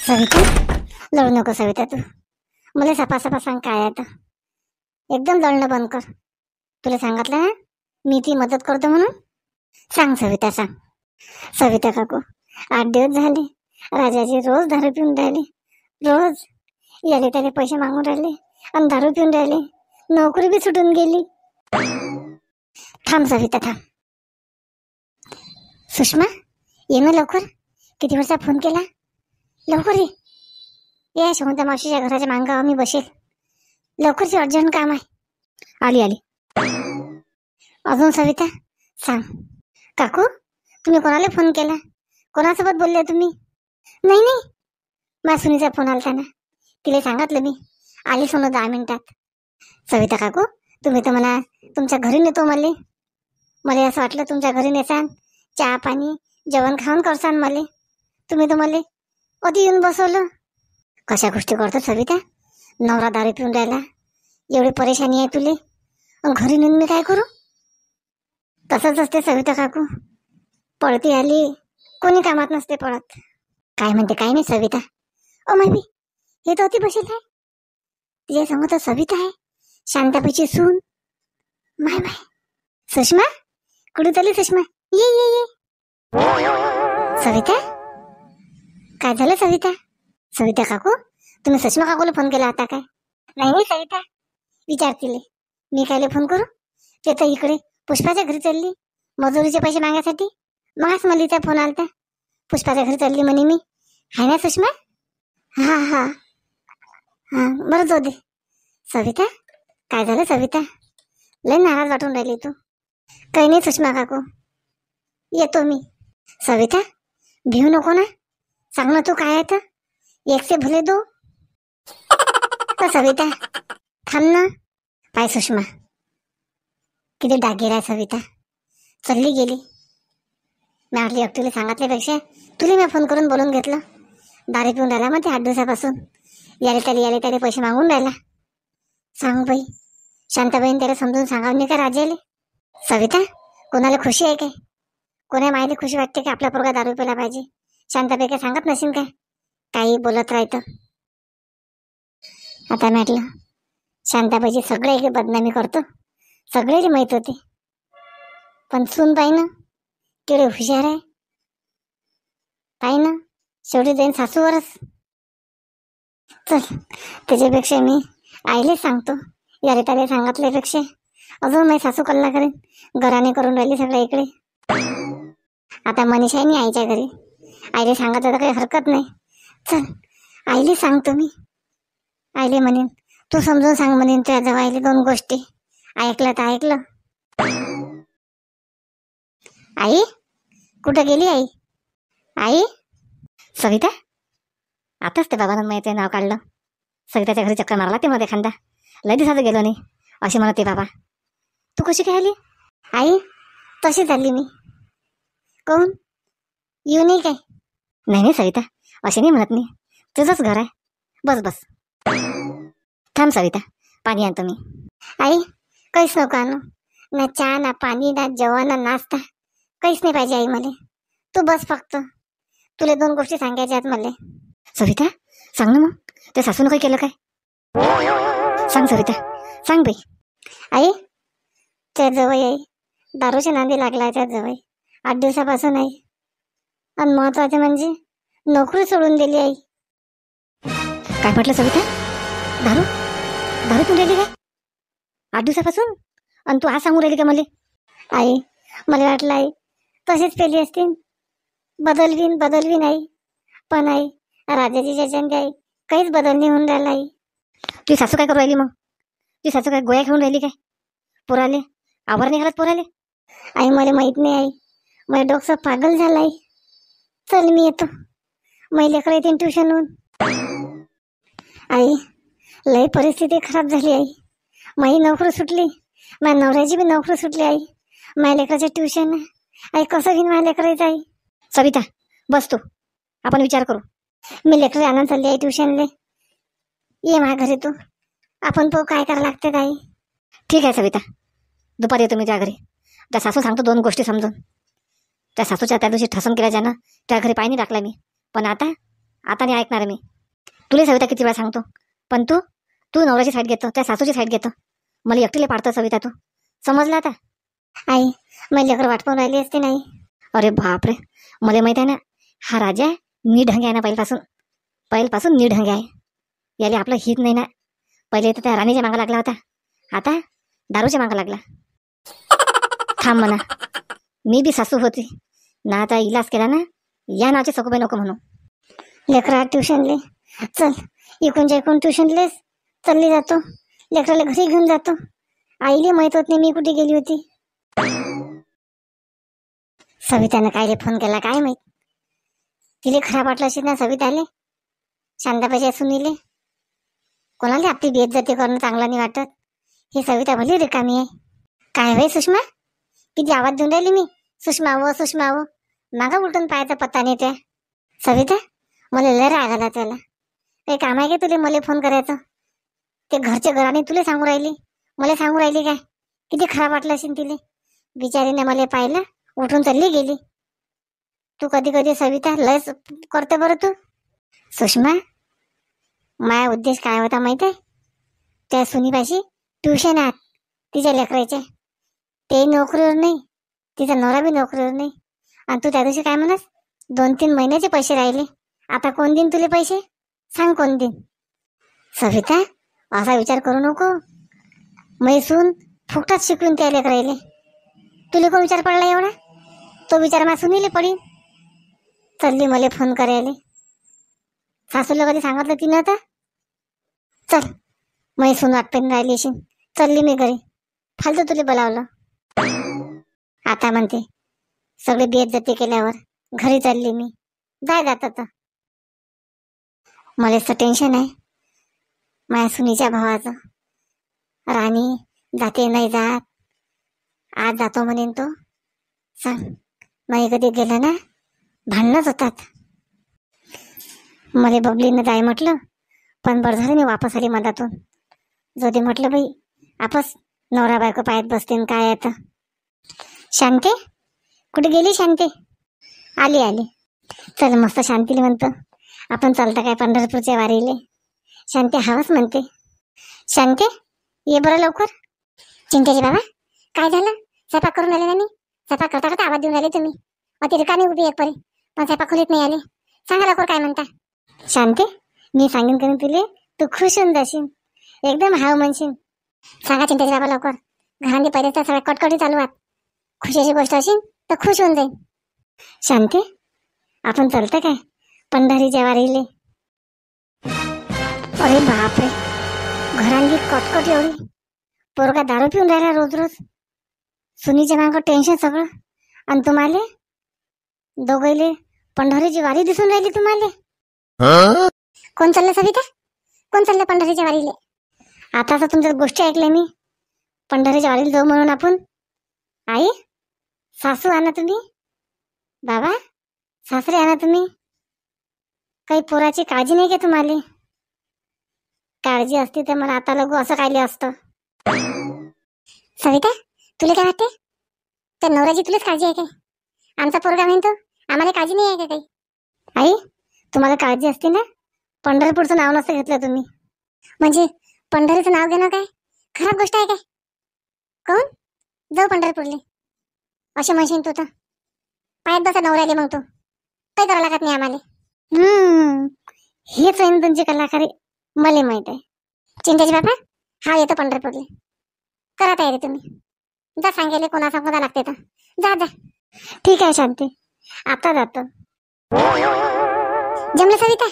सविता, लढू नको सविता. तू मला सपा सांग काय आहे तर. एकदम लढणं बंद कर. तुला सांगितलं ना मी ती मदत करतो म्हणून. सांग सविता सांग. सविता काकू, 8 दिवस झाले राजाजी रोज दारू पिऊन राहिले. रोज याले त्याले पैसे मागून राहिले आणि दारू पिऊन राहिले. नोकरी बी सुटून गेली. थांब सविता थांब. सुषमा, ये ना लवकर. किती वेळचा फोन केला. लवकर ये. या शकुंतला मावशीच्या घराच्या मांगावर मी बसेल. लवकरची अर्जंट काम आहे. आली आली. अजून सविता सांग. काकू, तुम्ही कोणाला फोन केला? कोणासोबत बोलले तुम्ही? नाही नाही, माझ्या सुनीचा फोन आलता ना. तिला सांगितलं मी आली सोनं 10 मिनिटात. सविता काकू, तुम्ही तर मला तुमच्या घरी नेतो. मला असं वाटलं तुमच्या घरी नेसान, चहा पाणी जेवण खाऊन करसान मला. तुम्ही तर मला अधी येऊन बसवलं. कशा गोष्टी करतो सविता. नवरा दारू पिऊन राहिला, एवढी परेशानी आहे तुले, घरी नेऊन मी काय करू? तसंच असते सविता काकू. पळती आली कोणी कामात नसते पळत. काय म्हणते काय नाही सविता. ओ मायबी, हे तर अति बसेल आहे. तिच्या समोर तर सविता आहे, शांताबाईची सून. माय माय. सुषमा, कुठे चालली सुषमा? ये ये ये. सविता, काय झालं सविता? सविता काकू, तुम्ही सुषमा काकूला फोन केला होता काय? नाही नाही सविता, विचारतील मी कायले फोन करू. ते तर इकडे पुष्पाच्या घरी चालली मजुरीचे पैसे मागायसाठी. मगाच मला तिचा फोन आलता. पुष्पाच्या घरी चालली म्हणे मी. आहे ना सुषमा? हा हा हा, बरं जाऊ दे. सविता, काय झालं सविता? लय नाराज वाटून राहिली तू. काही नाही सुषमा काकू, येतो मी. सविता, भिऊ नको ना. सांग ना तू काय आहे तर. 1 से भले 2. सविता थांब ना. पाय सुषमा, किती डागेर आहे सविता. चालली गेली. मी आपली एकटीला सांगितल्यापेक्षा तुला मी फोन करून बोलून घेतलं. दारू पिऊन राहिला मग ते 8 दिवसापासून. याले त्याले पैसे मागून राहिला. सांग बाई, शांताबाईन त्याला समजून सांगावं नाही का राजाले? सविता, कोणाला खुशी आहे काय? कोणा मायला खुशी वाटते की आपला पोरगा दारू प्यायला पाहिजे? शांताबाई काय सांगत नसेल काय? काही बोलत राहतं. आता म्हटलं शांताबाईची सगळे बदनामी करतो, सगळेच माहीत होते. पण सून पाहि ना केवढे हुशार आहे. पाहि ना शेवटी जाईन सासूवरच. चल, त्याच्यापेक्षा मी आईले सांगतो. याले त्याला सांगितल्यापेक्षा अजून माझी सासू कल्ला करेन. घराने करून राहिली सगळ्या इकडे. आता मनीषा आहे नाही आईच्या घरी. आईले सांगत तर काही हरकत नाही. चल, आईले सांगतो मी. आईले म्हणेन तू समजून सांग म्हणेन तुझ्या जवळ आईले 2 गोष्टी. ऐकलं तर ऐकलं. आई, कुठं गेली आई? आई. सविता, आताच ते बाबानं माहिती नाव काढलं. सविताच्या घरी चक्कर मारला ते मध्ये एखादा. लय दिवसाचं गेलो नाही अशी म्हणते बाबा. तू कशी काय आली? आई, तशी चालली मी. कोण येऊ नाही काय? नाही नाही सविता, अशी नाही म्हणत मी. तुझंच घर आहे. बस बस. थांब सविता, पाणी आणतो मी. आई, काहीच नको आणू. ना चहा ना पाणी ना जेवण ना नाश्ता, काहीच नाही पाहिजे आई मला. तू बस फक्त. तुला 2 गोष्टी सांगायच्या आहेत मला. सविता सांग ना मग. त्या सासूनं काही केलं काय? सांग सविता, सांग बाई. आई, त्या जवळ आई दारूच्या नांदी लागला आहे. त्या जवळ 8 दिवसापासून आई. आणि महत्वाचे म्हणजे नोकरी सोडून दिली आई. काय म्हटलं सविता? दारू दारू पिऊन राहिली काय 8 दिवसापासून? आणि तू आज सांगून राहिली का मला? आई, मला वाटलं आई तसेच पेली असतील. बदलवीन आई. पण आई राजाची जजंती आई काहीच बदल नाही होऊन राहिला आई. तुझी सासू काय करू राहिली मग? तुझी सासू काय गोळ्या घेऊन राहिली काय? पोराले आवर नाही घालत पोराले? आई मला माहित नाही आई. माझं डोकं पागल झालं आई. चल मी येतो. माझी लेकरं येतील ट्युशनहून. आई, लई परिस्थिती खराब झाली आई. माझी नोकरी सुटली, माझ्या नवऱ्याची बी नोकरी सुटली आई. माझ्या लेकराचं ट्युशन आई कसं घेईन माझ्या लेकराचं आई? सविता बस तू, आपण विचार करू. मी लेकरं आणून चालली आई ट्युशनले. ये माझ्या घरी तू. आपण पाहू काय करावं लागतं आई. ठीक आहे सविता, दुपारी येतो मी त्या घरी. त्या सासू सांगतो 2 गोष्टी समजून. त्या सासूच्या त्या दिवशी ठसन केल्या ज्यानं त्या घरी पाय नाही टाकला मी. पण आता आता नाही ऐकणार मी. तुला सविता किती वेळा सांगतो, पण तू तू नवऱ्याची साईड घेतो, त्या सासूची साईड घेतो. मला एकटीला पाडतो सविता तू. समजलं आता? आई, मला लेकर वाट पाहून राहिली असते नाही. अरे बापरे, मला माहित आहे ना, हा राजा निढंग आहे ना, पहिल्यापासून निढंग आहे. याला आपलं हित नाही ना. पहिले तर त्या राणीच्या मागं लागला होता, आता दारूच्या मागं लागला. थांब म्हणा, मी बी सासू होती ना, आता इलाज केला ना, या नावाचे सकोबाई नको म्हणू. लेकरा ट्युशनले चल, इकून इकून ट्युशनलेच चालली जातो, लेकराला घरी घेऊन जातो. आईले माहित होत नाही मी कुठे गेली होती. सवितानं कायले फोन केला काय माहित. तिले खराब वाटलं असेल ना सविताले, शांताबाईच्या सुनीले. कोणाला आपली बेइज्जती करणं चांगलं नाही वाटत. ही सविता भली रिकामी आहे. काय होय सुषमा, किती आवाज देऊन राहिली मी, सुषमा व मागा उलटून पाहायचा पत्ता नाही त्या. सविता, मला लय राग आला त्याला. काही काम आहे का तुले मला फोन करायचं? ते घरच्या घराने तुला सांगू राहिली, मला सांगू राहिली काय? किती खराब वाटलं असेल तिले. बिचारीने मला पाहिलं, उठून चालली गेली. तू कधी कधी सविता लयच करते बरं तू. सुषमा, माझा उद्देश काय होता माहित आहे? त्या सुनीपाशी ट्युशन आहात तिच्या लेकरायचे. ते नोकरीवर नाही, तिचा नवरा बी नोकरीवर नाही. आणि तू त्या दिवशी काय म्हणस, 2-3 महिन्याचे पैसे राहिले. आता कोण देईन तुले पैसे? सांग कोण देईन? सविता, असा विचार करू नको. मैसून फुकटात शिकून त्या लेकरायले. तुला कोण विचार पडला एवढा? तो विचार मा सुनीले पडीन. चालली मला फोन करायला. सासूला कधी सांगितलं तिनं आता? चल, मैसून वाटपेन राहिली अशी. चालली मी घरी, फालतू तुला बोलावलं. आता म्हणते सगळे बेइज्जती केल्यावर घरी चालली मी. जात आता मला असं टेन्शन आहे माझ्या सुनीच्या भावाचं. राणी जाते नाही जात, आज जातो म्हणेन तो. सांग, नाही कधी गेलं ना भांडणच होतात. मला बबलीनं जाय म्हटलं, पण बरं झालं मी वापस आली मधातून. जो ते म्हटलं बाई, आपस नवरा बायको पायात बसते काय आता. शांते, कुठे गेली शांते? आली. चल मस्त शांतीला म्हणतो आपण चालता काय पंढरपूरच्या वारीले. शांती हवंच म्हणते. शांते, ये बरं लवकर. चिंतेचे बाबा, काय झालं? स्वयंपाक करून आले ना मी. स्वयंपाक करता करता आवाज देऊन आले तुम्ही. अति रिकामी उभी एक परी, पण स्वयंपाक खोलीत नाही आले. सांगा लवकर काय म्हणता. शांते, मी सांगेन का तुले, तू खुश होऊन जाशील, एकदम हाव म्हणशील. सांगा चिंतेचे बाबा लवकर. घरांनी पहिले तर सगळ्या कटकटी चालू आहेत. खुशीची गोष्ट असेल तर खुश होऊन जाईल. शांते, आपण चालतं काय पंढरीच्या वारीले? अरे बापरे, घरांनी कटकट एवढी. पोरगा दारू पिऊन राहिला रोज. सुनीच्या मागं टेन्शन सगळं. आणि तुम्हाला दोघैले पंढरीची वारी दिसून राहिली तुम्हाला. कोण चाललं सविता? कोण चाललं पंढरीच्या वारीले? आता तर तुमच्या गोष्टी ऐकल्या मी. पंढरीच्या वारीला जाऊ म्हणून आपण. आई, सासू आणा तुम्ही. बाबा, सासरे आणा तुम्ही. काही पोराची काळजी नाही का तुम्हाला? काळजी असती तर मला आता लगू असं कायले असतं. सविता, तुला काय वाटते? त्या नवऱ्याची तुलाच काळजी आहे काय? आमचा पोरगा म्हणतो आम्हाला काळजी नाही आहे का काही? आई, तुम्हाला काळजी असते ना, पंढरपूरचं नाव नसतं घेतलं तुम्ही. म्हणजे पंढरीचं नाव घेणं काय खराब गोष्ट आहे काय? कोण जाऊ पंढरपूरले असे म्हणशील तू तर. पायात बसा नवऱ्याले, मग तो काही करावं लागत नाही आम्हाला. हेच आहे ना तुमची कलाकारी, मला माहित आहे. चिंतेचे बाबा, हा येतो पंढरपूरले. करा तयारी तुम्ही. जा सांगेले कोणा सांगता लागते तर. जा. ठीक आहे शांती, आता जातो. जमलं सविता?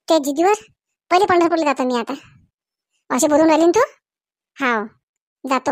त्या जिद्दीवर पहिले पंढरपूरला जातो मी आता. असे बोलून राहिली तू? हा, जातो.